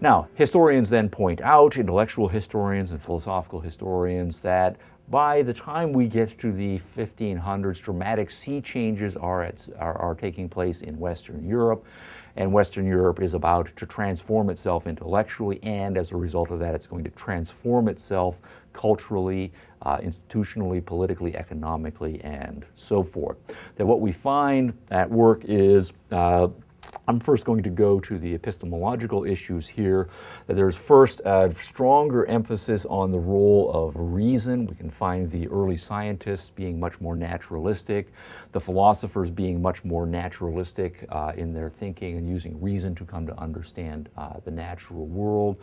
Now, historians then point out, intellectual historians and philosophical historians, that by the time we get to the 1500s, dramatic sea changes are taking place in Western Europe, and Western Europe is about to transform itself intellectually, and as a result of that, it's going to transform itself culturally, institutionally, politically, economically, and so forth. That what we find at work is I'm first going to go to the epistemological issues here. There's first a stronger emphasis on the role of reason. We can find the early scientists being much more naturalistic, the philosophers being much more naturalistic in their thinking and using reason to come to understand the natural world.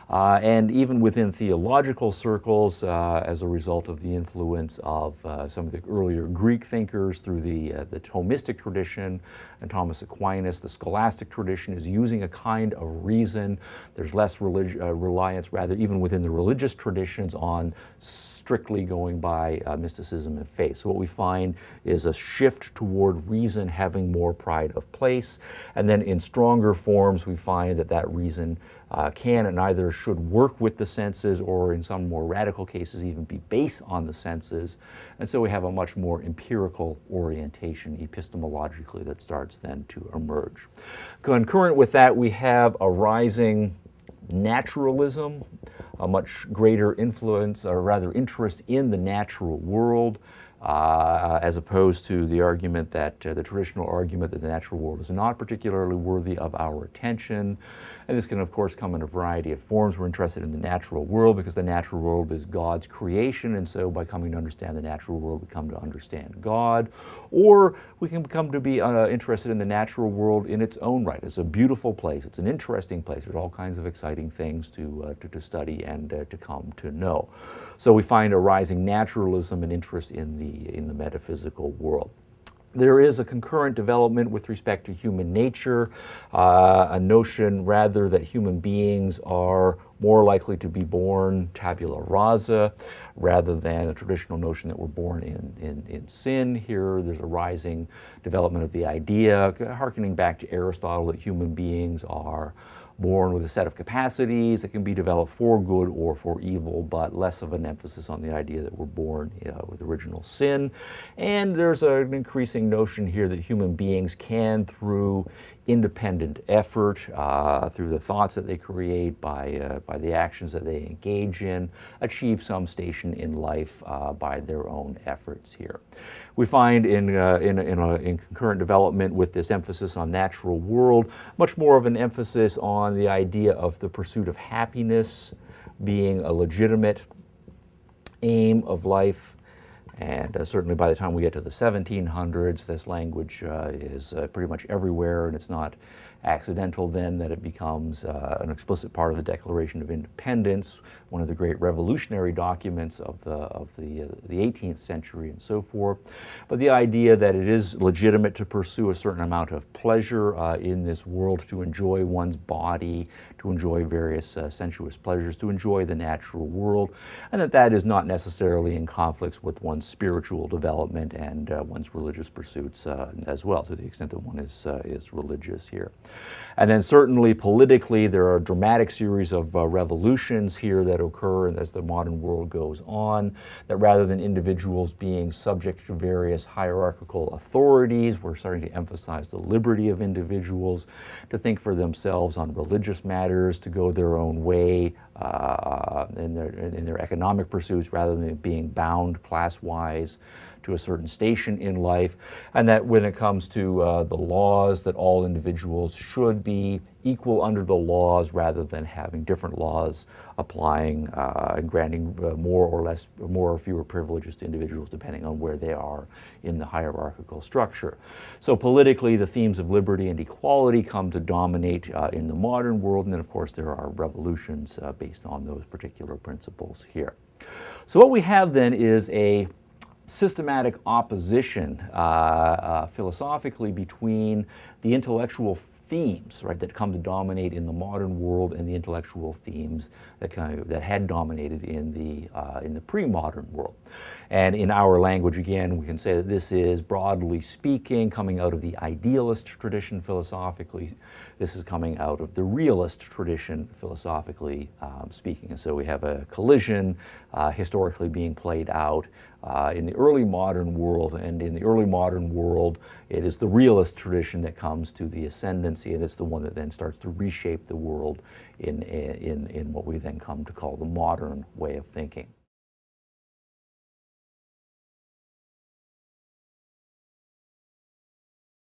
And even within theological circles, as a result of the influence of some of the earlier Greek thinkers through the Thomistic tradition and Thomas Aquinas, the scholastic tradition is using a kind of reason. There's less reliance, rather, even within the religious traditions, on strictly going by mysticism and faith. So what we find is a shift toward reason having more pride of place. And then in stronger forms, we find that reason can and either should work with the senses, or in some more radical cases even be based on the senses. And so we have a much more empirical orientation epistemologically that starts then to emerge. Concurrent with that, we have a rising naturalism, a much greater influence, or rather interest in the natural world, as opposed to the argument that, the traditional argument that the natural world is not particularly worthy of our attention. And this can, of course, come in a variety of forms. We're interested in the natural world because the natural world is God's creation, and so by coming to understand the natural world, we come to understand God. Or we can come to be interested in the natural world in its own right. It's a beautiful place. It's an interesting place. There's all kinds of exciting things to study and to come to know. So we find a rising naturalism and interest in the metaphysical world. There is a concurrent development with respect to human nature, a notion rather that human beings are more likely to be born tabula rasa rather than a traditional notion that we're born in sin. Here there's a rising development of the idea, hearkening back to Aristotle, that human beings are born with a set of capacities that can be developed for good or for evil, but less of an emphasis on the idea that we're born with original sin. And there's an increasing notion here that human beings can, through independent effort, through the thoughts that they create, by the actions that they engage in, achieve some station in life by their own efforts here. We find in concurrent development with this emphasis on natural world, much more of an emphasis on the idea of the pursuit of happiness being a legitimate aim of life. And certainly by the time we get to the 1700s, this language is pretty much everywhere, and it's not accidental then that it becomes an explicit part of the Declaration of Independence, one of the great revolutionary documents of the 18th century and so forth. But the idea that it is legitimate to pursue a certain amount of pleasure in this world, to enjoy one's body, to enjoy various sensuous pleasures, to enjoy the natural world, and that is not necessarily in conflicts with one's spiritual development and one's religious pursuits as well, to the extent that one is religious here. And then certainly politically, there are a dramatic series of revolutions here that occur as the modern world goes on, that rather than individuals being subject to various hierarchical authorities, we're starting to emphasize the liberty of individuals to think for themselves on religious matters, to go their own way in their economic pursuits rather than being bound class-wise to a certain station in life, and that when it comes to the laws, that all individuals should be equal under the laws rather than having different laws applying and granting more or fewer privileges to individuals depending on where they are in the hierarchical structure. So politically, the themes of liberty and equality come to dominate in the modern world, and then of course there are revolutions based on those particular principles here. So what we have then is a systematic opposition philosophically between the intellectual themes, right, that come to dominate in the modern world and the intellectual themes that had dominated in the pre-modern world. And in our language, again, we can say that this is, broadly speaking, coming out of the idealist tradition philosophically. This is coming out of the realist tradition philosophically speaking. And so we have a collision historically being played out in the early modern world. And in the early modern world, it is the realist tradition that comes to the ascendancy, and it's the one that then starts to reshape the world in what we then come to call the modern way of thinking.